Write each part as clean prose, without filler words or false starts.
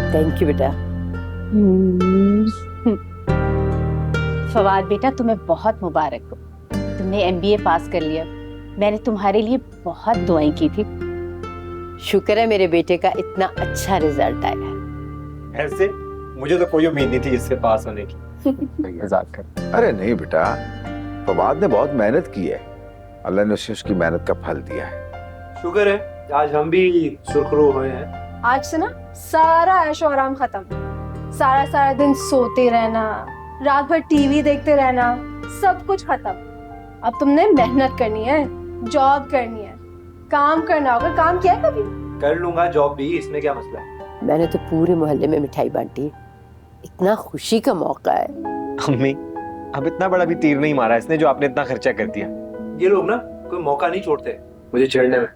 Thank you बेटा। फवाद बेटा, तुम्हें बहुत मुबारक हो, तुमने MBA पास कर लिया। मैंने तुम्हारे लिए बहुत दुआएं की थी। शुक्र है मेरे बेटे का इतना अच्छा रिजल्ट आया। ऐसे मुझे तो कोई उम्मीद नहीं थी इससे पास होने की। मजाक कर। अरे नहीं बेटा, फवाद ने बहुत मेहनत की है, अल्लाह ने उसे उसकी मेहनत का फल दिया है। शुक्र है आज हम भी सुरखरू हुए हैं। आज से ना सारा ऐशो आराम खत्म। सारा सारा दिन सोते रहना, रात भर टीवी देखते रहना, सब कुछ खत्म। अब तुमने मेहनत करनी है, जॉब करनी है, काम करना होगा। काम किया है कभी? कर लूंगा जॉब भी, इसमें क्या मसला है। मैंने तो पूरे मोहल्ले में मिठाई बांटी। इतना खुशी का मौका है। अम्मी, अब इतना बड़ा भी तीर नहीं मारा इसने जो आपने इतना खर्चा कर दिया। ये लोग ना कोई मौका नहीं छोड़ते मुझे चढ़ने में।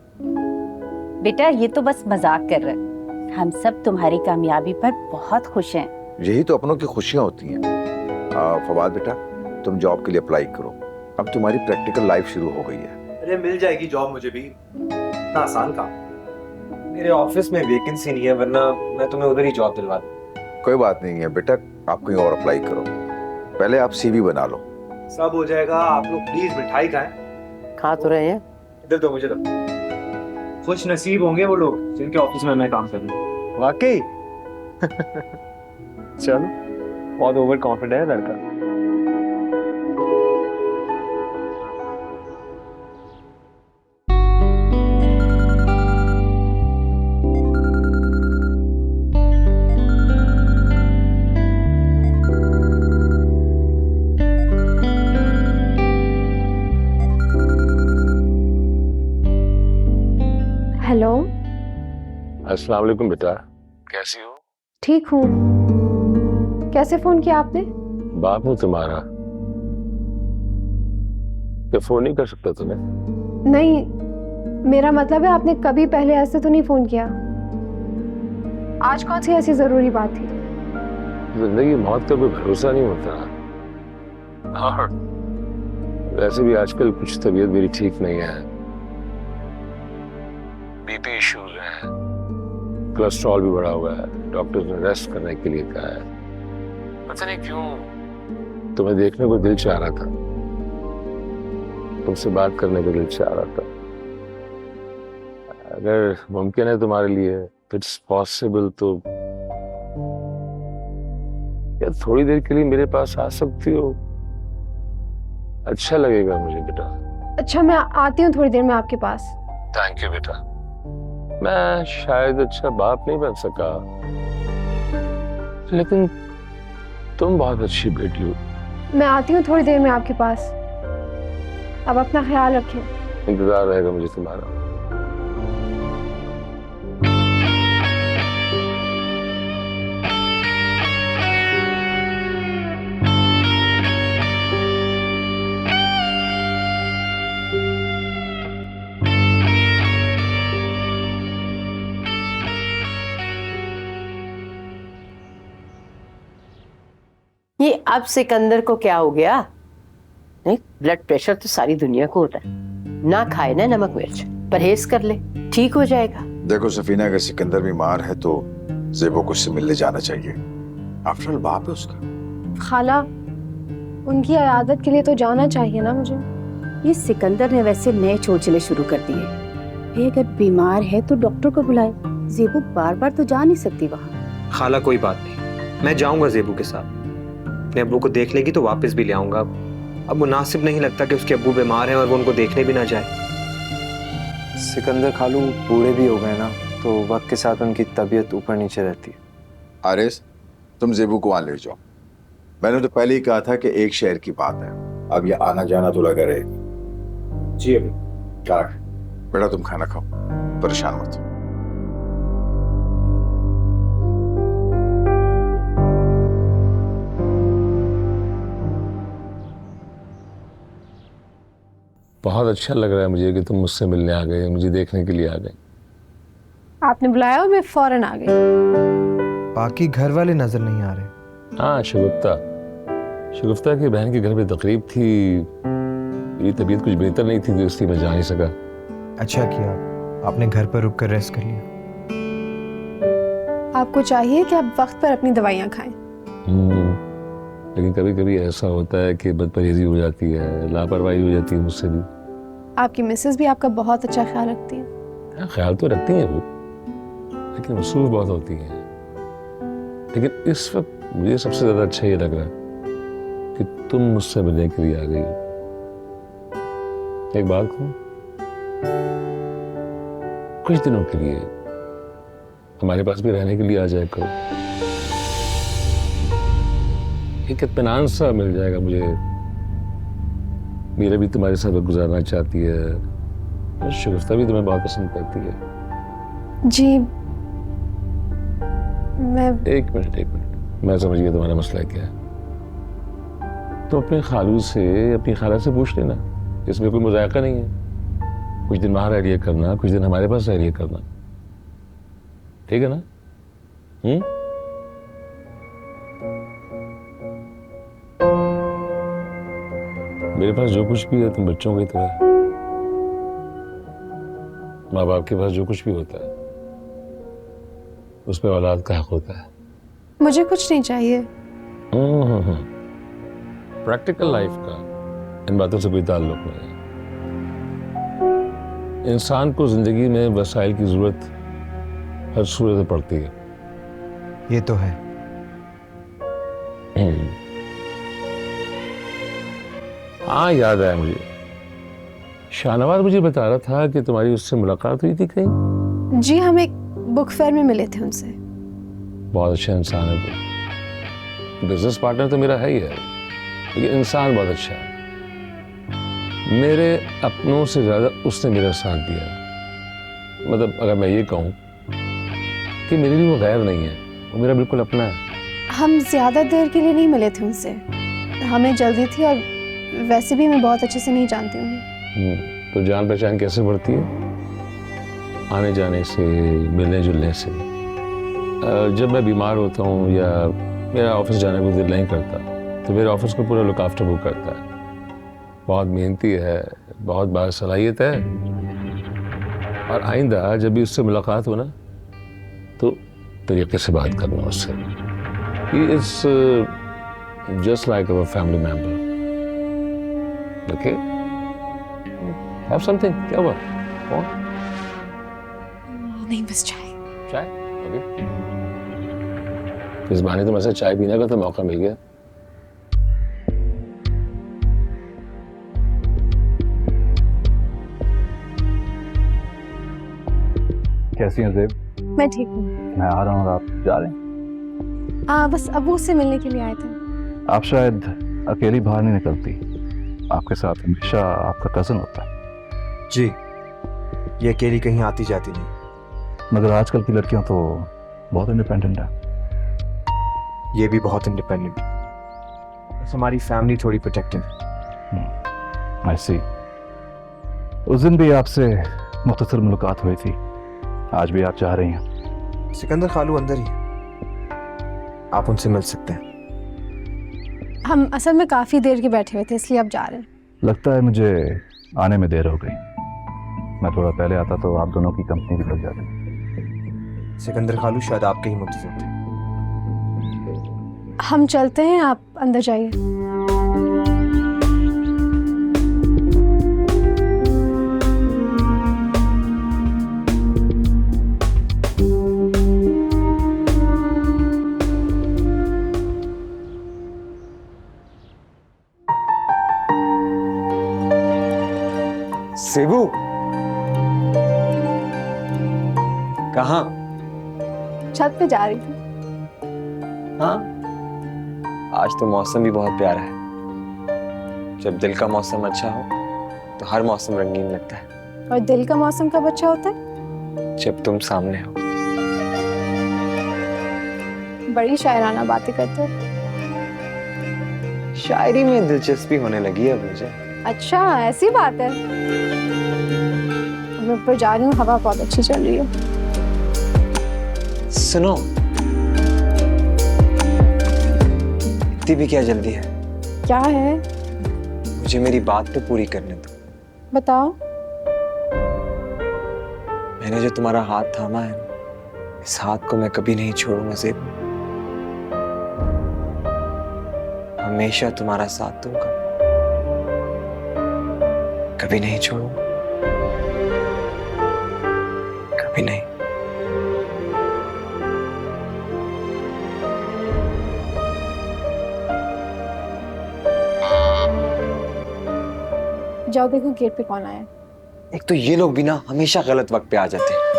बेटा ये तो बस मजाक कर रहे हैं, हम सब तुम्हारी कामयाबी पर बहुत खुश हैं। यही तो अपनों की खुशियां होती हैं। फवाद बेटा, तुम जॉब के लिए अप्लाई करो, अब तुम्हारी प्रैक्टिकल लाइफ शुरू हो गई है। अरे मिल जाएगी जॉब मुझे भी, इतना आसान काम। मेरे ऑफिस में वैकेंसी नहीं है, वरना मैं तुम्हें उधर ही जॉब दिलवा दूं। कोई बात नहीं है बेटा, आप कहीं और अप्लाई करो, पहले आप CV बना लो। सब हो जाएगा, आप लोग प्लीज मिठाई खाएं। खा तो रहे हैं। इधर दो मुझे दो। खुश नसीब होंगे वो लोग जिनके ऑफिस में मैं काम कर रहा हूँ। वाकई। चलो, बहुत ओवर कॉन्फिडेंट है लड़का। हेलो। अस्सलाम वालेकुम बेटा, कैसी हो? ठीक हूँ। कैसे फोन किया आपने? बाप हूँ तुम्हारा, क्या फोन नहीं कर सकता तुम्हें? नहीं, मेरा मतलब है आपने कभी पहले ऐसे तो नहीं फोन किया। आज कौन सी ऐसी जरूरी बात थी? जिंदगी मौत का कोई भरोसा नहीं होता। और वैसे भी आजकल कुछ तबीयत मेरी ठीक नहीं है, BP इश्यूज हैं, कोलेस्ट्रॉल भी बढ़ा हुआ है, डॉक्टर्स ने रेस्ट करने के लिए कहा है। पता नहीं क्यों तुम्हें देखने को दिल चाह रहा था, तुमसे बात करने को दिल चाह रहा था। अगर मुमकिन है तुम्हारे लिए, इट्स पॉसिबल, तो क्या थोड़ी देर के लिए मेरे पास आ सकती हो? अच्छा लगेगा मुझे बेटा। अच्छा, मैं आती हूँ थोड़ी देर में आपके पास। थैंक यू बेटा। मैं शायद अच्छा बाप नहीं बन सका, लेकिन तुम बहुत अच्छी बेटी हो। मैं आती हूँ थोड़ी देर में आपके पास। अब अपना ख्याल रखें। इंतजार रहेगा मुझे तुम्हारा। ये अब सिकंदर को क्या हो गया? नहीं, ब्लड प्रेशर तो सारी दुनिया को होता है। ना खाए ना नमक मिर्च, परहेज कर ले, ठीक हो जाएगा। देखो सफीना, अगर सिकंदर बीमार है तो ज़ेबो को उससे मिलने जाना चाहिए, आफ्टर ऑल बाप है उसका। खाला, उनकी इयादत के लिए तो जाना चाहिए ना मुझे। ये सिकंदर ने वैसे नए चोचले शुरू कर दिए। ये अगर बीमार है तो डॉक्टर को बुलाए, जेबू बार बार तो जा नहीं सकती वहाँ। खाला कोई बात नहीं, मैं जाऊंगा जेबू के साथ। अपने अब्बू को देख लेगी तो वापस भी ले आऊंगा। अब मुनासिब नहीं लगता कि उसके अब्बू बीमार हैं और वो उनको देखने भी ना जाए। सिकंदर खालू बूढ़े भी हो गए ना, तो वक्त के साथ उनकी तबीयत ऊपर नीचे रहती है। आरिस, तुम ज़ेबू को वहां ले जाओ। मैंने तो पहले ही कहा था कि एक शहर की बात है, अब ये आना जाना तो लगा रहेगा। जी अभी। बेटा तुम खाना खाओ, परेशान मत हो। बहुत अच्छा लग रहा है मुझे कि तुम मुझसे मिलने आ गए, मुझे देखने के लिए आ गए। आपने बुलाया और मैं फौरन आ गई। बाकी घर वाले नजर नहीं आ रहे। हाँ, शगुफ्ता की बहन के घर में तकरीब थी, मेरी तबीयत कुछ बेहतर नहीं थी तो इसलिए मैं जा नहीं सका। अच्छा किया, आपने घर पर रुक कर रेस्ट कर लिया। आपको चाहिए कि आप वक्त पर अपनी दवाइयाँ खाएं। लेकिन कभी कभी ऐसा होता है कि बदपरहेजी हो जाती है, लापरवाही हो जाती है मुझसे भी। आपकी मिसेस भी आपका बहुत अच्छा ख्याल रखती है। हाँ, ख्याल तो रखती हैं वो, लेकिन मसरूफ बहुत होती हैं। लेकिन इस वक्त मुझे सबसे ज्यादा अच्छा ये लग रहा है कि तुम मुझसे मिलने के लिए आ गई हो। एक बात कहूं, कुछ दिनों के लिए हमारे पास भी रहने के लिए आ जाए करो। एक इत्मीनान सा मिल जाएगा मुझे। मेरा भी तुम्हारे साथ वक्त गुजारना चाहती है, शगुफ्ता भी तुम्हें बहुत पसंद करती है। जी मैं एक मिनट, मैं समझ गया तुम्हारा मसला क्या है। तो अपने खालू से, अपनी खाला से पूछ लेना, इसमें कोई मुज़ायका नहीं है। कुछ दिन वहां रह लिया करना, कुछ दिन हमारे पास रह लिया करना, ठीक है ना? मेरे पास जो कुछ भी है तुम बच्चों की तरह, माँ बाप के पास जो कुछ भी होता है उस पर औलाद का हक होता है। मुझे कुछ नहीं चाहिए। प्रैक्टिकल लाइफ का इन बातों से कोई ताल्लुक नहीं है। इंसान को जिंदगी में वसाइल की जरूरत हर सूरत में पड़ती है। ये तो है। हाँ, याद आया मुझे, शाहनवाज मुझे बता रहा था कि तुम्हारी उससे मुलाकात हुई थी कहीं। जी हम एक बुक फेयर में मिले थे उनसे। बहुत अच्छा इंसान है वो। बिजनेस पार्टनर तो मेरा है ही है, लेकिन इंसान बहुत अच्छा है। मेरे अपनों से ज्यादा उसने मेरा साथ दिया। मतलब अगर मैं ये कहूँ कि मेरे लिए वो गैर नहीं है, वो मेरा बिल्कुल अपना है। हम ज्यादा देर के लिए नहीं मिले थे उनसे, हमें जल्दी थी और वैसे भी मैं बहुत अच्छे से नहीं जानती उन्हें। तो जान पहचान कैसे बढ़ती है? आने जाने से, मिलने जुलने से। जब मैं बीमार होता हूँ या मेरा ऑफिस जाने को दिल नहीं करता तो मेरे ऑफिस को पूरा लुक आफ्टर वो करता है। बहुत मेहनती है, बहुत बासलाहियत है। और आइंदा जब भी उससे मुलाकात हो ना तो तरीके से बात करना उससे। He is just like our family member. Okay? Have something. क्या हुआ? कौन? नहीं बस चाय। चाय? Okay. इस बहाने तो मुझसे चाय पीने का तो मौका मिल गया। कैसी हैं ज़ेब? मैं ठीक हूँ। मैं आ रहा हूँ और आप जा रहे हैं? बस अबू से मिलने के लिए आए थे। आप शायद अकेली बाहर नहीं निकलती, आपके साथ हमेशा आपका कज़न होता है। जी, ये अकेली कहीं आती जाती नहीं। मगर आजकल की लड़कियां तो बहुत इंडिपेंडेंट है। ये भी बहुत इंडिपेंडेंट है। बस हमारी फैमिली थोड़ी प्रोटेक्टिव है। आई सी। उस दिन भी आपसे मुख्तसर मुलाकात हुई थी, आज भी आप चाह रही हैं। सिकंदर खालू अंदर ही है, आप उनसे मिल सकते हैं। हम असल में काफी देर के बैठे हुए थे इसलिए अब जा रहे हैं। लगता है मुझे आने में देर हो गई। मैं थोड़ा पहले आता तो आप दोनों की कंपनी भी लग जाती। सिकंदर खालू शायद आपके ही मुंतज़िर थे। हम चलते हैं, आप अंदर जाइए। सेबू कहाँ? छत पे जा रही थी। हाँ, आज तो मौसम भी बहुत प्यारा है। जब दिल का मौसम अच्छा हो तो हर मौसम रंगीन लगता है। और दिल का मौसम कब अच्छा होता है? जब तुम सामने हो। बड़ी शायराना बातें करते हो। शायरी में दिलचस्पी होने लगी है अब मुझे। अच्छा ऐसी बात है। मैं ऊपर जा रही हूँ, हवा बहुत अच्छी चल रही है। सुनो, इतनी भी क्या जल्दी है? क्या है? मुझे मेरी बात तो पूरी करने दो। बताओ। मैंने जो तुम्हारा हाथ थामा है इस हाथ को मैं कभी नहीं छोड़ूंगा ज़ेबू। हमेशा तुम्हारा साथ दूंगा, कभी नहीं छोड़ूंगा, कभी नहीं। जाओ देखो गेट पे कौन आया। एक तो ये लोग भी ना हमेशा गलत वक्त पे आ जाते हैं।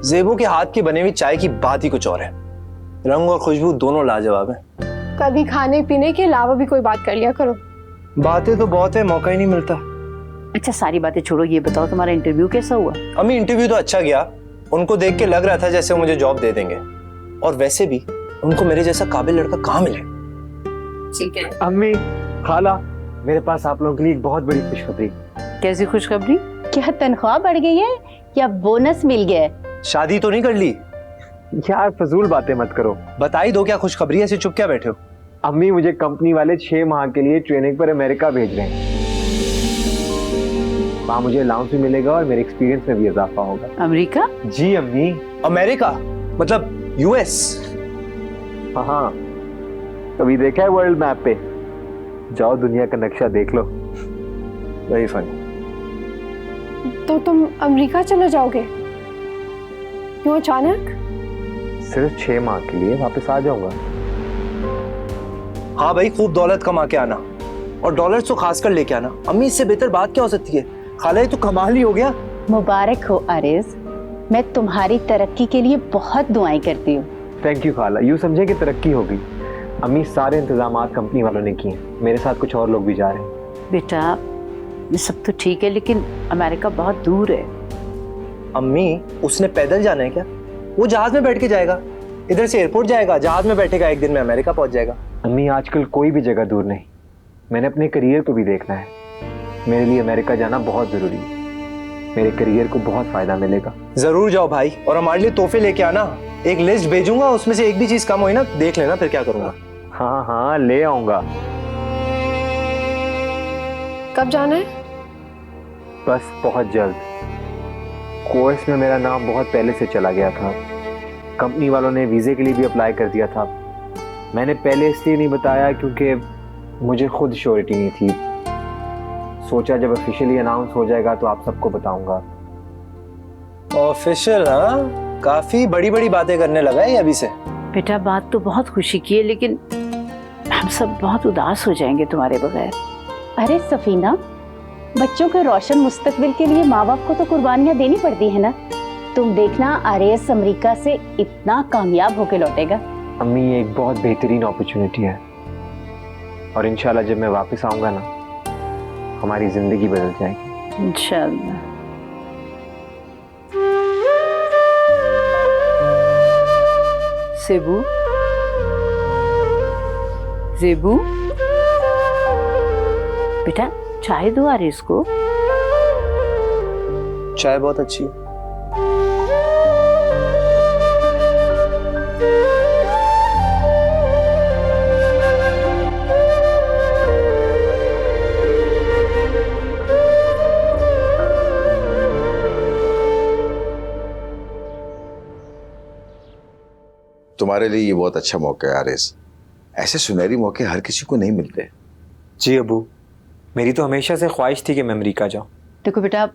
ज़ेबू के हाथ की बनी हुई चाय की बात ही कुछ और है। रंग और खुशबू दोनों लाजवाब है। कभी खाने पीने के अलावा भी कोई बात कर लिया करो। बातें तो बहुत है, मौका ही नहीं मिलता। अच्छा सारी बातें छोड़ो, ये बताओ तुम्हारा इंटरव्यू कैसा हुआ? अम्मी इंटरव्यू तो अच्छा गया। उनको देख के लग रहा था जैसे वो मुझे जॉब दे देंगे, और वैसे भी उनको मेरे जैसा काबिल लड़का कहाँ मिले। ठीक है। अम्मी, खाला, मेरे पास आप लोगों के लिए एक बहुत बड़ी खुशखबरी। कैसी खुशखबरी? क्या तनख्वाह बढ़ गई है या बोनस मिल गया है? शादी तो नहीं कर ली? यार फजूल बातें मत करो। बता ही दो क्या खुशखबरी है, ऐसे चुप क्या बैठे हो? अम्मी, मुझे कंपनी वाले 6 माह के लिए ट्रेनिंग पर अमेरिका भेज रहे हैं। वहाँ मुझे अलाउंस भी मिलेगा और मेरे एक्सपीरियंस में भी इजाफा होगा। अमेरिका? जी अम्मी। अमेरिका मतलब यूएस? हाँ, कभी देखा है वर्ल्ड मैप पे? जाओ दुनिया का नक्शा देख लो। Very funny. तो तुम अमेरिका चले जाओगे? क्यों अचानक? सिर्फ 6 माह के लिए, वापस आ जाऊंगा। हाँ भाई, खूब दौलत कमा के आना, और डॉलर्स तो खास कर लेके आना। अम्मी, इससे बेहतर बात क्या हो सकती है? खाला, ये तो कमाल ही हो गया। मुबारक हो आरिज़, मैं तुम्हारी तरक्की के लिए बहुत दुआएं करती हूँ। थैंक यू खाला। यूँ समझे कि तरक्की होगी। अम्मी, सारे इंतजामात कंपनी वालों ने किए हैं। मेरे साथ कुछ और लोग भी जा रहे हैं। बेटा ये सब तो ठीक है, लेकिन अमेरिका बहुत दूर है। अम्मी, उसने पैदल जाना है क्या? वो जहाज में बैठ के जाएगा। इधर से एयरपोर्ट जाएगा, जहाज में बैठेगा, एक दिन में अमेरिका पहुंच जाएगा। अम्मी, आजकल कोई भी जगह दूर नहीं। मैंने अपने करियर को भी देखना है। मेरे लिए अमेरिका जाना बहुत जरूरी है। मेरे करियर को बहुत फायदा मिलेगा। जरूर जाओ भाई, और हमारे लिए तोहफे लेके आना। एक लिस्ट भेजूंगा, उसमें से एक भी चीज कम हुई ना, देख लेना फिर क्या करूंगा। हाँ हाँ, ले आऊंगा। कब जाना है? बस बहुत जल्द। कोर्स में मेरा नाम बहुत पहले से चला गया था। कंपनी वालों ने वीज़े के लिए भी अप्लाई कर दिया था। मैंने पहले इसलिए नहीं बताया क्योंकि मुझे खुद श्योरिटी नहीं थी। सोचा जब ऑफिशियली अनाउंस हो जाएगा तो आप सबको बताऊंगा। ऑफिशियल? हाँ, काफी बड़ी बड़ी बातें करने लगा है अभी से। बेटा बात तो बहुत खुशी की है, लेकिन हम सब बहुत उदास हो जाएंगे तुम्हारे बगैर। अरे सफीना, बच्चों के रोशन मुस्तकबिल के लिए माँ बाप को तो कुर्बानियां देनी पड़ती है ना। तुम देखना आरएस अमेरिका से इतना कामयाब होके लौटेगा। अम्मी, ये एक बहुत बेहतरीन अपॉर्चुनिटी है, और इंशाल्लाह जब मैं वापस आऊंगा ना, हमारी जिंदगी बदल जाएगी इंशाल्लाह। ज़ेबू, ज़ेबू बेटा चाय दो आरिज़ को। चाय बहुत अच्छी है। तुम्हारे लिए ये बहुत अच्छा मौका है आरिस। ऐसे सुनहरी मौके हर किसी को नहीं मिलते। जी अबू, मेरी तो हमेशा से ख्वाहिश थी कि मैं अमेरिका जाऊं। देखो बेटा,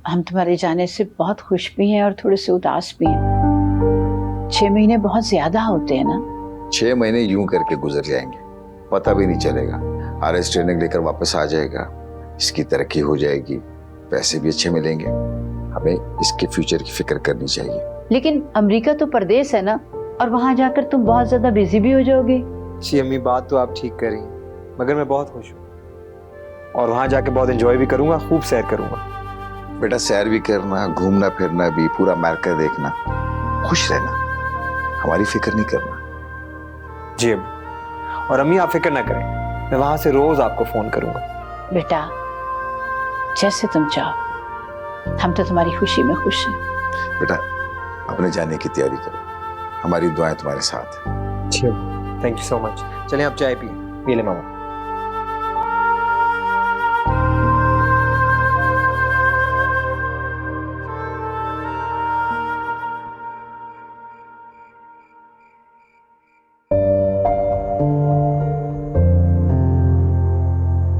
हम तुम्हारे जाने से बहुत खुश भी हैं और थोड़े से उदास भी हैं। 6 महीने बहुत ज्यादा होते हैं ना। 6 महीने यूं करके गुजर जाएंगे, पता भी नहीं चलेगा। आरएस ट्रेनिंग लेकर वापस आ जाएगा, इसकी तरक्की हो जाएगी, पैसे भी अच्छे मिलेंगे। हमें इसके फ्यूचर की फिक्र करनी चाहिए। लेकिन अमेरिका तो परदेश है ना, और वहां जाकर तुम बहुत ज्यादा बिजी भी हो जाओगे। जी अम्मी, बात तो आप ठीक कर रही हैं, मगर मैं बहुत खुश हूँ और वहां जाके बहुत एंजॉय भी करूंगा, खूब सैर करूंगा। बेटा, सैर भी करना, घूमना फिरना भी, पूरा अमेरिका देखना, खुश रहना, हमारी फिक्र नहीं करना। जी अम्मी, और अम्मी आप फिक्र ना करें, मैं वहां से रोज आपको फोन करूंगा। बेटा जैसे तुम चाहो, हम तो तुम्हारी खुशी में खुश हैं। बेटा, अपने जाने की तैयारी करो। हमारी दुआएं तुम्हारे साथ हैं। Thank you so much. चलें आप चाय पी ले मामा।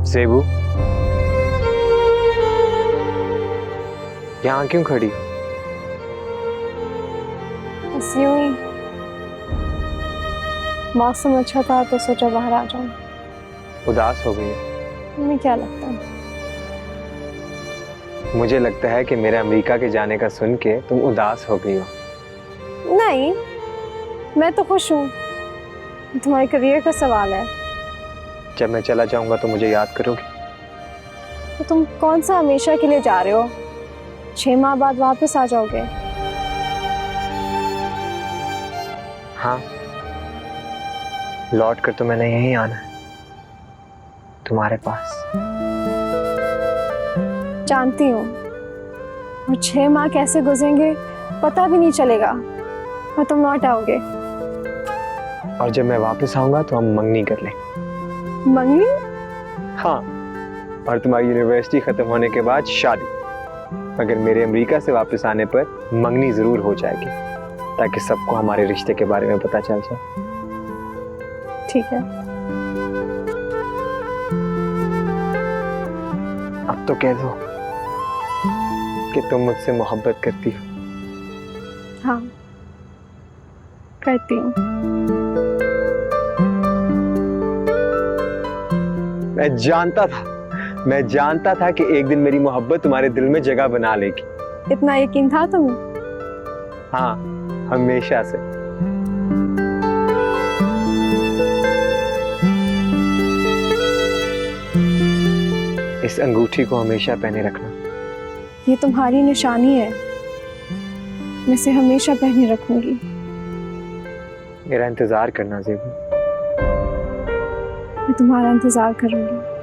ज़ेबू, यहाँ क्यों खड़ी? बस यूं ही, मौसम अच्छा था तो सोचा बाहर आ जाऊं। उदास हो गई है? तुम्हें क्या लगता है? मुझे लगता है कि मेरे अमेरिका के जाने का सुन के तुम उदास हो गई हो। नहीं, मैं तो खुश हूँ। तुम्हारे करियर का सवाल है। जब मैं चला जाऊंगा तो मुझे याद करोगी? तो तुम कौन सा हमेशा के लिए जा रहे हो? 6 माह बाद वापस आ जाओगे। हाँ, लौट कर तो मैंने यहीं आना है, तुम्हारे पास। जानती हूँ, और 6 माह कैसे गुजरेंगे पता भी नहीं चलेगा और तुम लौट आओगे। और जब मैं वापस आऊंगा तो हम मंगनी कर लें। मंगनी? हाँ, और तुम्हारी यूनिवर्सिटी खत्म होने के बाद शादी। मगर मेरे अमेरिका से वापस आने पर मंगनी जरूर हो जाएगी, ताकि सबको हमारे रिश्ते के बारे में पता चल जाए। ठीक है। अब तो कह दो कि तुम मुझसे मोहब्बत करती हो। हाँ, करती हूँ। मैं जानता था कि एक दिन मेरी मोहब्बत तुम्हारे दिल में जगह बना लेगी। इतना यकीन था तुम्हें? हाँ, हमेशा से। इस अंगूठी को हमेशा पहने रखना। ये तुम्हारी निशानी है, मैं इसे हमेशा पहने रखूंगी। मेरा इंतजार करना ज़ेबू। मैं तुम्हारा इंतजार करूंगी।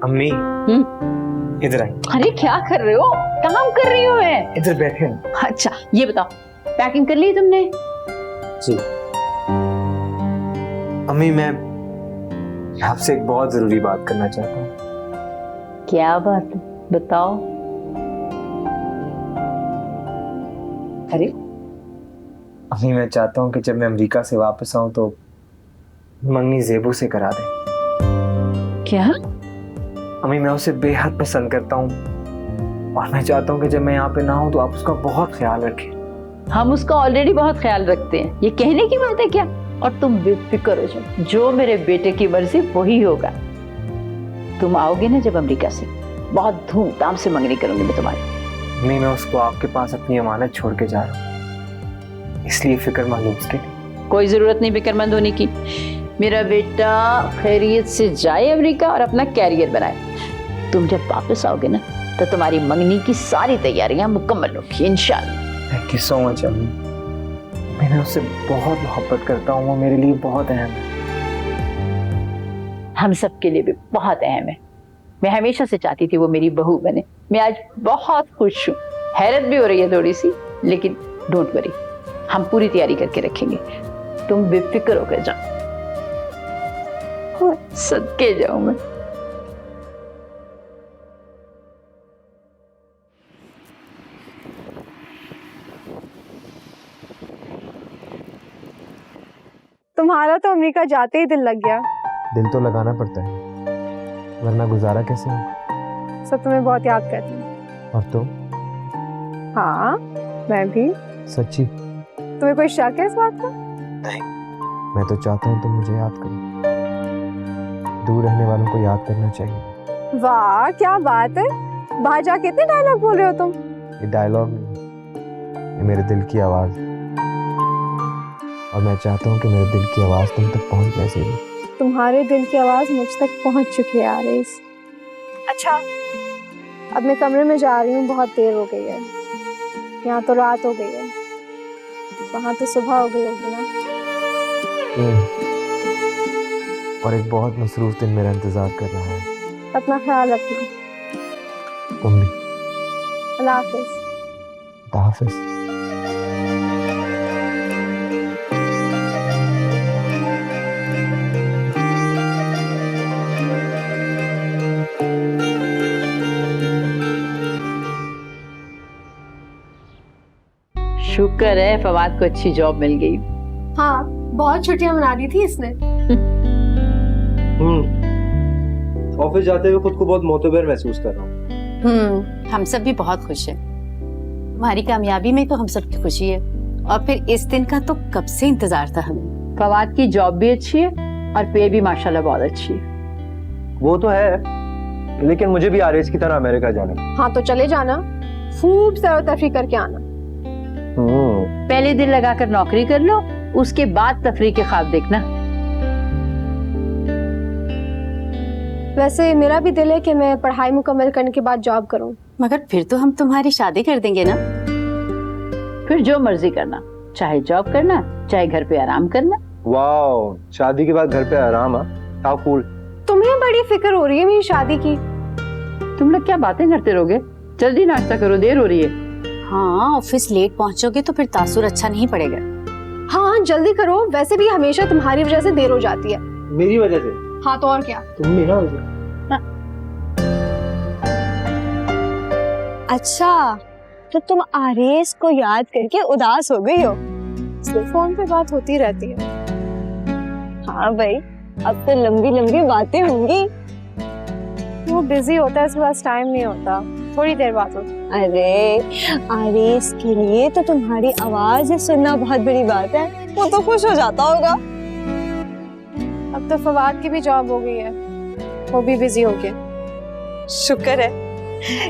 अम्मी, इधर आई। अरे क्या कर रहे हो? काम कर रही हूँ मैं। इधर बैठे। अच्छा ये बताओ, पैकिंग कर ली तुमने? जी अम्मी, मैं आपसे एक बहुत जरूरी बात करना चाहता हूँ। क्या बात है, बताओ। अरे अम्मी, मैं चाहता हूँ कि जब मैं अमेरिका से वापस आऊँ तो मंगनी ज़ेबू से करा दें। क्या? अम्मी, मैं उसे बेहद पसंद करता हूँ और मैं चाहता हूँ कि जब मैं यहाँ पे ना हूँ तो आप उसका बहुत ख्याल रखें। हम उसका ऑलरेडी बहुत ख्याल रखते हैं, ये कहने की बात है क्या? और तुम बेफिक्र हो जाओ, जो मेरे बेटे की मर्जी वही होगा। तुम आओगे ना जब अमेरिका से, बहुत धूमधाम से मंगनी करूंगी मैं तुम्हारी। नहीं, मैं उसको आपके पास अपनी अमानत छोड़ के जा रहा हूँ, इसलिए फिक्रमंद हूँ उसके लिए। कोई जरूरत नहीं फिक्रमंद होने की। मेरा बेटा खैरियत से जाए अमेरिका और अपना कैरियर बनाए। तुम जब वापस आओगे ना तो तुम्हारी मंगनी की सारी तैयारियां मुकम्मल होगी इंशाल्लाह। थैंक यू सो मच अम्मी। मैं उससे बहुत मोहब्बत करता हूँ, वो मेरे लिए बहुत अहम है। हम सब के लिए भी बहुत अहम है। मैं हमेशा से चाहती थी वो मेरी बहू बने। मैं आज बहुत खुश हूँ, हैरत भी हो रही है थोड़ी सी, लेकिन डोंट वरी, हम पूरी तैयारी करके रखेंगे। तुम बेफिक्र होकर जाओ, सदके जाऊं मैं। तुम्हारा तो अमेरिका जाते ही दिल लग गया। दिल तो लगाना पड़ता है, वरना गुजारा कैसे होगा। सब तुम्हें बहुत याद करती हूँ। और तुम? हाँ, मैं भी। सच्ची? तुम्हें कोई शक है इस बात का? नहीं, मैं तो चाहता हूँ तुम मुझे याद करो। दूर रहने वालों को याद करना चाहिए। वाह क्या बात है, बाहर जाके कितने डायलॉग बोल रहे हो तुम। ये डायलॉग नहीं, ये मेरे दिल की आवाज है, और मैं चाहता हूँ कि मेरे दिल की आवाज तुम तक पहुँच जाए ज़ेबू। तुम्हारे दिल की आवाज मुझ तक पहुँच चुकी है आरिस। अच्छा, अब मैं कमरे में जा रही हूँ, बहुत देर हो गई है। यहाँ तो रात हो गई है, वहाँ तो सुबह हो गई होगी ना। और एक बहुत मसरूफ दिन मेरा इंतजार कर रहा है। अपना ख्याल रखना। तुम भी। अल्लाह हाफिज। अल्लाह हाफिज। शुक्र है फवाद को अच्छी जॉब मिल गई। हाँ, बहुत छुट्टियां मना दी थी इसने। ऑफिस जाते हुए खुद को बहुत मोतबर महसूस कर रहा हूँ। हम सब भी बहुत खुश हैं। तुम्हारी कामयाबी में तो हम सब की खुशी है, और फिर इस दिन का तो कब से इंतजार था हमें। फवाद की जॉब भी अच्छी है और पे भी माशाल्लाह बहुत अच्छी है। वो तो है, लेकिन मुझे भी आरएस की तरह अमेरिका जाना है। हाँ तो चले जाना, खूब सैर तफरी करके आना। पहले दिल लगाकर नौकरी कर लो, उसके बाद तफरी के ख्वाब देखना। वैसे मेरा भी दिल है कि मैं पढ़ाई मुकम्मल करने के बाद जॉब करूं। मगर फिर तो हम तुम्हारी शादी कर देंगे ना। फिर जो मर्जी करना, चाहे जॉब करना चाहे घर पे आराम करना। वाह, शादी के बाद घर पे आराम। How cool. तुम्हें बड़ी फिक्र हो रही है मेरी शादी की। तुम लोग क्या बातें करते रहोगे, जल्दी नाश्ता करो, देर हो रही है। हाँ, ऑफिस लेट पहुंचोगे तो फिर तासुर अच्छा नहीं पड़ेगा। हाँ जल्दी करो, वैसे भी हमेशा तुम्हारी वजह से देर हो जाती है। मेरी वजह से? हाँ तो और क्या। तुम भी ना वजह। अच्छा, तो तुम आरएस को याद करके उदास हो गई हो? सिर्फ फोन पे बात होती रहती है। हाँ भाई, अब तो लंबी लंबी बातें होंगी। वो बिजी होता है, इसके पास टाइम नहीं होता, थोड़ी देर बात होती है। अरे आरएस के लिए तो तुम्हारी आवाज सुनना बहुत बड़ी बात है, वो तो खुश हो जाता होगा। अब तो फवाद की भी जॉब हो गई है, वो भी बिजी हो गया। शुक्र है,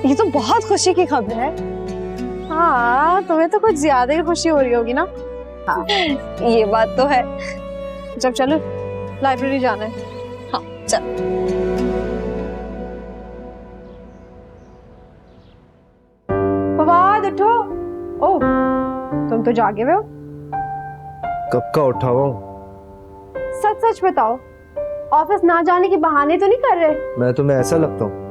ये तो बहुत खुशी की खबर है। हाँ, तुम्हें तो कुछ ज्यादा ही खुशी हो रही होगी ना। हाँ, ये बात तो है। जब चलो लाइब्रेरी जाना है। हाँ चल। फवाद उठो। ओह, तुम तो जागे हुए हो। कब का उठा हुआ? सच सच बताओ, ऑफिस ना जाने के बहाने तो नहीं कर रहे? मैं तुम्हें ऐसा लगता हूँ?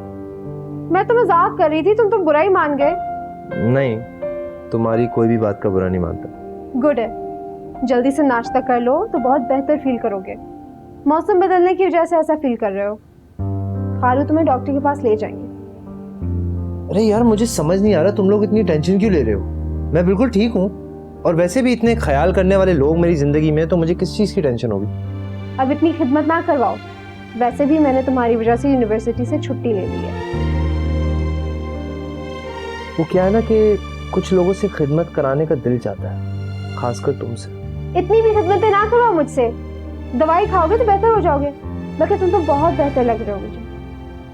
मैं तो मजाक कर रही थी, तुम तो बुरा ही मान गए। नहीं, तुम्हारी कोई भी बात का बुरा नहीं मानता। गुड है, जल्दी से नाश्ता कर लो तो बहुत बेहतर फील करोगे। मौसम बदलने की वजह से ऐसा फील कर रहे हो। खालू तुम्हें डॉक्टर के पास ले जाएंगे। अरे यार, मुझे समझ नहीं आ रहा तुम लोग इतनी टेंशन क्यों ले रहे हो। मैं बिल्कुल ठीक हूँ, और वैसे भी इतने ख्याल करने वाले लोग मेरी जिंदगी में, तो मुझे किस चीज़ की टेंशन होगी। अब इतनी खिदमत ना करवाओ, वैसे भी मैंने तुम्हारी वजह से यूनिवर्सिटी से छुट्टी ले ली है। वो क्या है ना कि कुछ लोगों से खिदमत कराने का दिल चाहता है, खासकर तुमसे। इतनी भी खिदमतें ना करवाओ मुझसे। दवाई खाओगे तो बेहतर हो जाओगे, बल्कि तुम तो बहुत बेहतर लग रहे हो मुझे।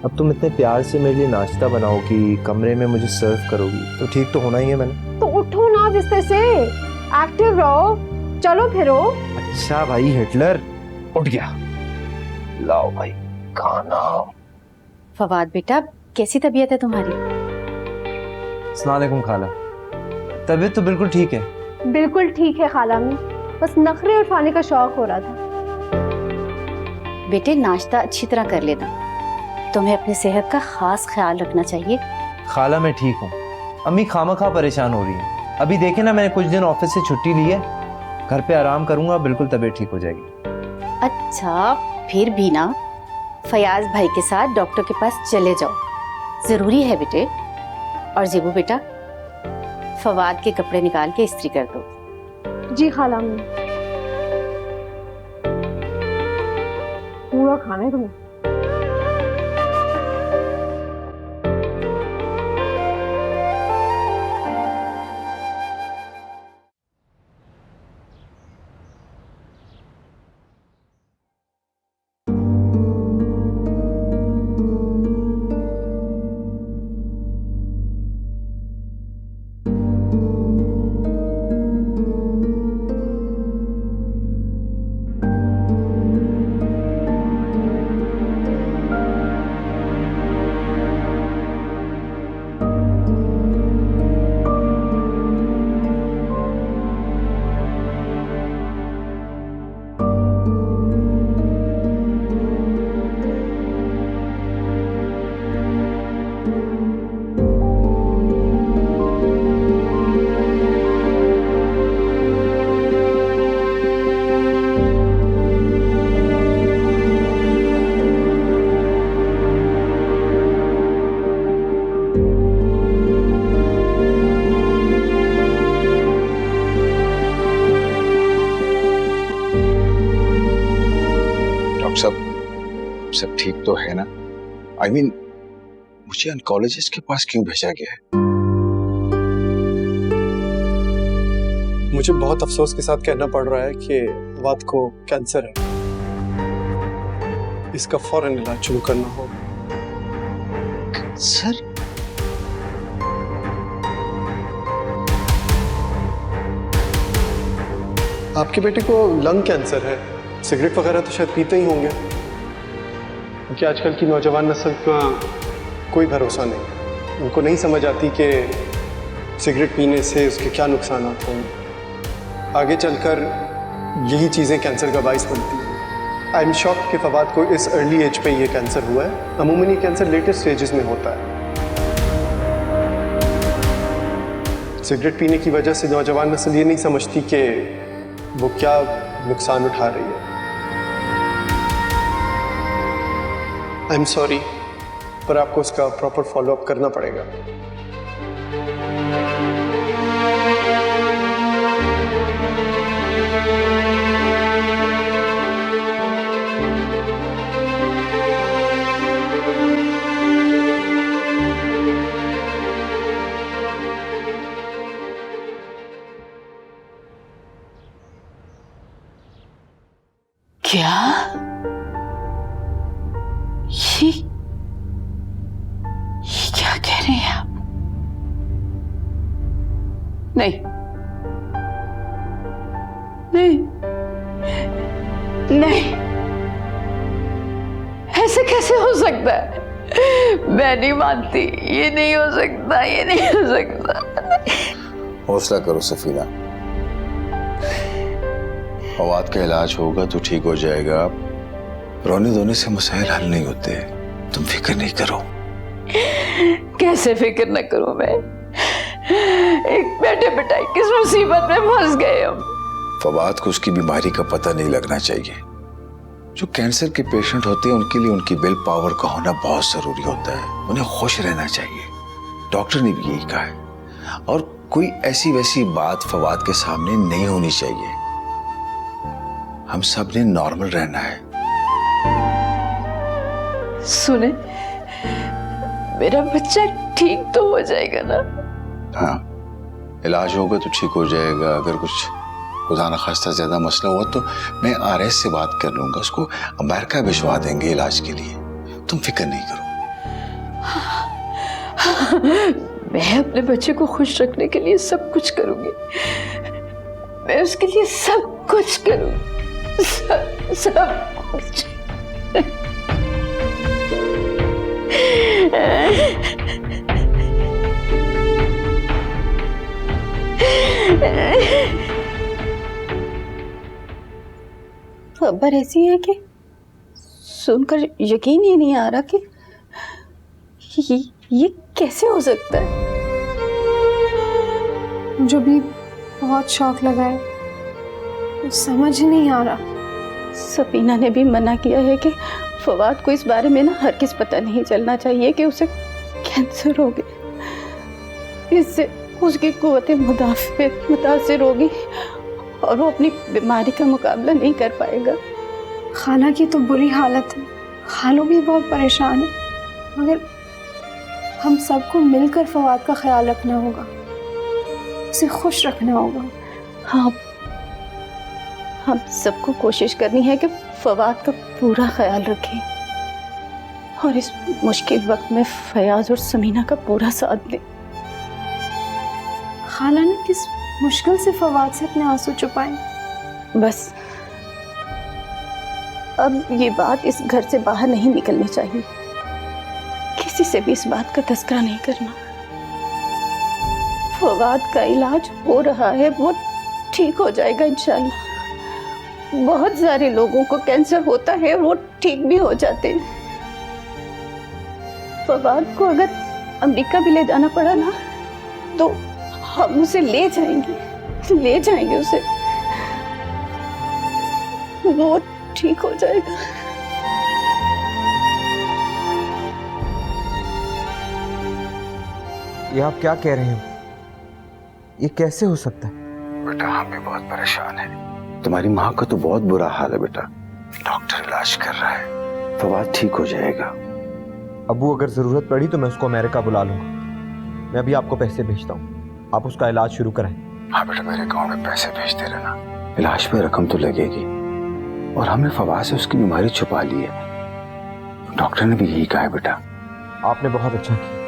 अब तुम इतने प्यार से मेरे लिए नाश्ता बनाओगी, कमरे में मुझे सर्व करोगी, तो ठीक तो होना ही है। मैंने तो उठो ना बिस्तर से, एक्टिव रहो, चलो फिरो। अच्छा भाई हिटलर, उठ गया। लाओ भाई खाना। फवाद बेटा, कैसी तबीयत है तुम्हारी? अस्सलाम वालेकुम खाला। तबीयत तो बिल्कुल ठीक है। बिल्कुल ठीक है खाला मी, बस नखरे उठाने का शौक हो रहा था। बेटे, नाश्ता अच्छी तरह कर लेना, तुम्हें अपनी सेहत का खास ख्याल रखना चाहिए। खाला मैं ठीक हूँ, अम्मी खामखा परेशान हो रही है। अभी देखे ना, मैंने कुछ दिन ऑफिस से छुट्टी ली है, घर पे आराम करूंगा, बिल्कुल तबीयत ठीक हो जाएगी। अच्छा, फिर भी ना फयाज भाई के साथ डॉक्टर के पास चले जाओ, जरूरी है बेटे। और जीबू बेटा, फवाद के कपड़े निकाल के इस्त्री कर दो। जी खाला मी। पूरा खाना है तुम्हें। सब ठीक तो है ना? I mean, मुझे ऑन्कोलॉजिस्ट के पास क्यों भेजा गया है? मुझे बहुत अफसोस के साथ कहना पड़ रहा है कि फवाद को कैंसर है। इसका फौरन इलाज शुरू करना होगा। सर, आपके बेटे को लंग कैंसर है। सिगरेट वगैरह तो शायद पीते ही होंगे, क्योंकि आजकल की नौजवान नस्ल का कोई भरोसा नहीं। उनको नहीं समझ आती कि सिगरेट पीने से उसके क्या नुकसान होंगे। आगे चलकर यही चीज़ें कैंसर का बाइस बनती हैं। आई एम शॉक कि फवाद को इस अर्ली एज पे ये कैंसर हुआ है। अमूमन ये कैंसर लेटेस्ट स्टेजेस में होता है। सिगरेट पीने की वजह से नौजवान नस्ल ये नहीं समझती कि वो क्या नुकसान उठा रही है। आई एम सॉरी, पर आपको इसका प्रॉपर फॉलोअप करना पड़ेगा। क्या ये क्या कह रहे हैं आप? नहीं नहीं नहीं, ऐसे कैसे हो सकता है? मैं नहीं मानती, ये नहीं हो सकता, ये नहीं हो सकता। हौसला करो सफीना, फवाद का इलाज होगा तो ठीक हो जाएगा। रोने धोने से मसाइल हल नहीं होते, तुम फिक्र नहीं करो। कैसे फिक्र न करूं मैं? एक बेटे बेटाई किस मुसीबत में फंस गए हम। फवाद को उसकी बीमारी का पता नहीं लगना चाहिए। जो कैंसर के पेशेंट होते हैं उनके लिए उनकी विल पावर का होना बहुत जरूरी होता है। उन्हें खुश रहना चाहिए, डॉक्टर ने भी यही कहा है। और कोई ऐसी वैसी बात फवाद के सामने नहीं होनी चाहिए। हम सब ने नॉर्मल रहना है। सुने, मेरा बच्चा ठीक तो हो जाएगा ना? हाँ, इलाज होगा तो ठीक हो जाएगा। अगर कुछ खुदा न खास्ता ज्यादा मसला हुआ तो मैं आरएस से बात कर लूंगा, उसको अमेरिका भिजवा देंगे इलाज के लिए। तुम फिक्र नहीं करो। मैं अपने बच्चे को खुश रखने के लिए सब कुछ करूंगी। मैं उसके लिए सब कुछ करूंगी, सब कुछ। खबर ऐसी है कि सुनकर यकीन ही नहीं आ रहा कि ये कैसे हो सकता है। मुझे भी बहुत शौक लगा है, समझ ही नहीं आ रहा। सफीना ने भी मना किया है कि फवाद को इस बारे में ना हरगिज़ पता नहीं चलना चाहिए कि उसे कैंसर हो गया। इससे उसकी कुव्वत मुतासिर होगी और वो अपनी बीमारी का मुकाबला नहीं कर पाएगा। खाला की तो बुरी हालत है, खालू भी बहुत परेशान है, मगर हम सबको मिलकर फवाद का ख्याल रखना होगा, उसे खुश रखना होगा। हाँ, हम सबको कोशिश करनी है कि फवाद का पूरा ख्याल रखें और इस मुश्किल वक्त में फयाज और समीना का पूरा साथ दें। खाला ने किस मुश्किल से फवाद से अपने आंसू छुपाए। बस अब ये बात इस घर से बाहर नहीं निकलनी चाहिए। किसी से भी इस बात का तस्करा नहीं करना। फवाद का इलाज हो रहा है, वो ठीक हो जाएगा इंशाल्लाह। बहुत सारे लोगों को कैंसर होता है, वो ठीक भी हो जाते हैं। फवाद को अगर अमेरिका भी ले जाना पड़ा ना तो हम उसे ले जाएंगे उसे, वो ठीक हो जाएगा। ये आप क्या कह रहे हो? ये कैसे हो सकता है? बेटा हम भी बहुत परेशान हैं। तुम्हारी माँ का तो बहुत बुरा हाल है बेटा। डॉक्टर इलाज कर रहा है, फवाद ठीक हो जाएगा। अबू अगर जरूरत पड़ी तो मैं उसको अमेरिका बुला लूंगा। मैं अभी आपको पैसे भेजता हूँ, आप उसका इलाज शुरू कराएं। हाँ बेटा, मेरे अकाउंट में पैसे भेजते रहना। इलाज में रकम तो लगेगी, और हमने फवाद से उसकी बीमारी छुपा ली है। डॉक्टर ने भी यही कहा है बेटा। आपने बहुत अच्छा किया।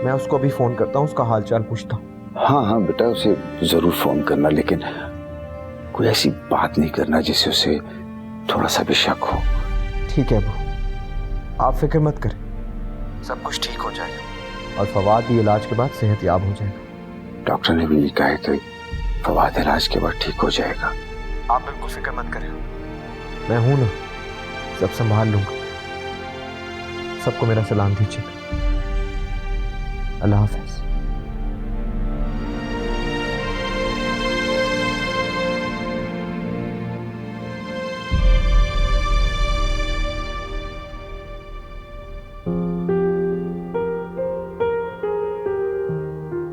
मैं उसको अभी फोन करता हूँ, उसका हालचाल पूछता हूँ। हाँ हाँ बेटा, उसे जरूर फोन करना, लेकिन कोई ऐसी बात नहीं करना जिससे उसे थोड़ा सा भी शक हो। ठीक है अबू, आप फिक्र मत करें, सब कुछ ठीक हो जाएगा और फवाद भी इलाज के बाद सेहतयाब हो जाएगा। डॉक्टर ने भी यही कहा है कि फवाद इलाज के बाद ठीक हो जाएगा। आप बिल्कुल फिक्र मत करें, मैं हूं ना, सब संभाल लूंगा। सबको मेरा सलाम दीजिए। अल्लाह हाफिज।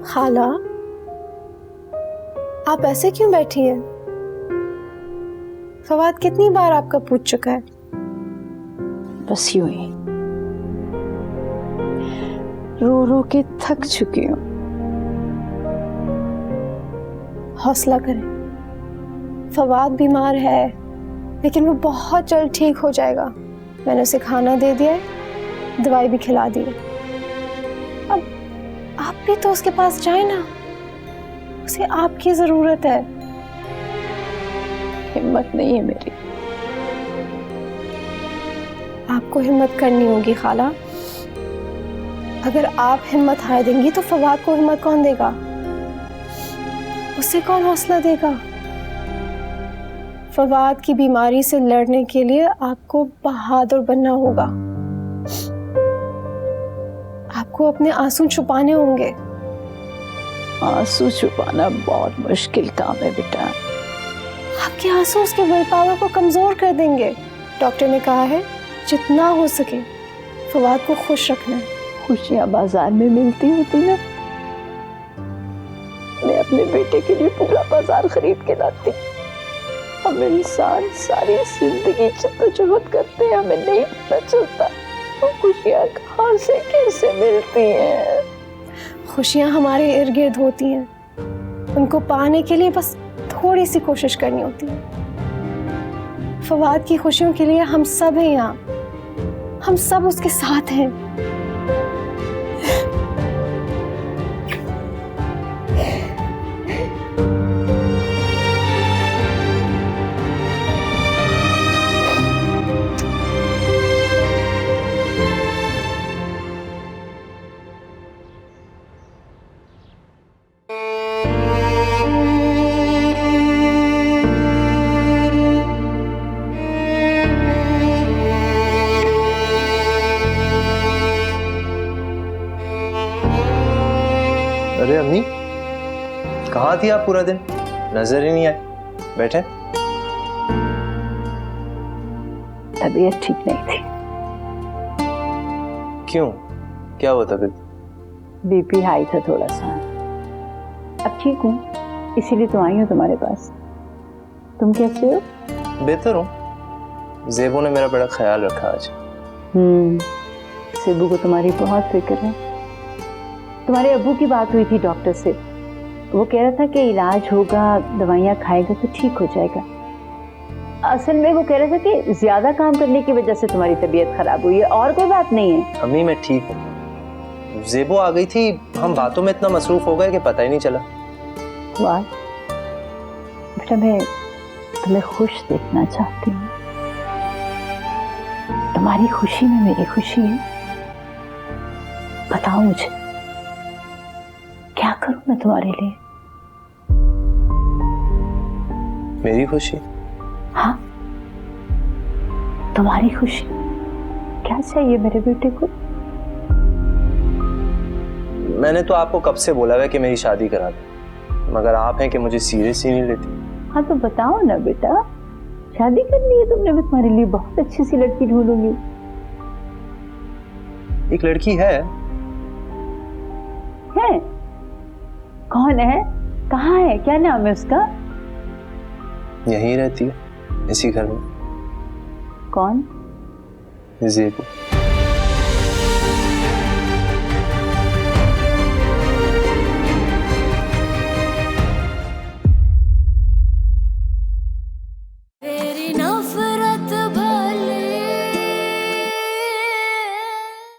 खाला, आप ऐसे क्यों बैठी हैं? फवाद कितनी बार आपका पूछ चुका है। बस यूं ही रो रो के थक चुकी हूँ। हौसला करें, फवाद बीमार है लेकिन वो बहुत जल्द ठीक हो जाएगा। मैंने उसे खाना दे दिया है, दवाई भी खिला दी है। अब आप भी तो उसके पास जाए ना, उसे आपकी जरूरत है। हिम्मत नहीं है मेरी। आपको हिम्मत करनी होगी खाला। अगर आप हिम्मत हार देंगी तो फवाद को हिम्मत कौन देगा? उसे कौन हौसला देगा? फवाद की बीमारी से लड़ने के लिए आपको बहादुर बनना होगा। आपको अपने आंसू छुपाने होंगे। आंसू छुपाना बहुत मुश्किल काम है बेटा। आपके आंसू उसके विल पावर को कमजोर कर देंगे। डॉक्टर ने कहा है जितना हो सके फवाद को खुश रखना है। खुशियां बाजार में मिलती होती ना, मैं अपने बेटे के लिए पूरा बाजार खरीद के लाती। हम इंसान सारी जिंदगी जद्दोजहद करते हैं, हमें नहीं पता चलता वो खुशियां कहाँ से कैसे मिलती हैं। खुशियां हमारे इर्द गिर्द होती हैं, उनको पाने के लिए बस थोड़ी सी कोशिश करनी होती है। फवाद की खुशियों के लिए हम सब हैं यहाँ, हम सब उसके साथ हैं। अरे अम्मी, कहाँ थी आप पूरा दिन? नजर ही नहीं आए। बैठे। तबीयत ठीक नहीं थी। क्यों, क्या हुआ तबीयत? बीपी हाई था थोड़ा सा। अब ठीक हूँ, इसीलिए तो आई हूँ तुम्हारे पास। तुम कैसे हो? बेहतर हूँ। ज़ेबू ने मेरा बड़ा ख्याल रखा आज। ज़ेबू को तुम्हारी बहुत फिक्र है। तुम्हारे अब्बू की बात हुई थी डॉक्टर से, वो कह रहा था कि इलाज होगा, दवाइयाँ खाएगा तो ठीक हो जाएगा। असल में वो कह रहा था कि ज्यादा काम करने की वजह से तुम्हारी तबीयत खराब हुई है, और कोई बात नहीं है। अम्मी मैं ठीक हूँ। ज़ेबू आ गई थी, हम बातों में इतना मसरूफ हो गए कि पता ही नहीं चला। वाह बेटा, मैं तुम्हें खुश देखना चाहती हूँ। तुम्हारी खुशी में मेरी खुशी है। बताओ मुझे, क्या करूं मैं तुम्हारे लिए? मेरी खुशी? हाँ, तुम्हारी खुशी। क्या चाहिए मेरे बेटे को? मैंने तो आपको कब से बोला है कि मेरी शादी करा दो, मगर आप हैं कि मुझे सीरियस ही नहीं लेती। हाँ तो बताओ ना बेटा, शादी करनी है तुमने? मैं तुम्हारे लिए बहुत अच्छी सी लड़की ढूंढूंगी। एक लड़की है। कौन है? कहाँ है? क्या नाम है उसका? यहीं रहती है, इसी घर में। कौन? जेबू।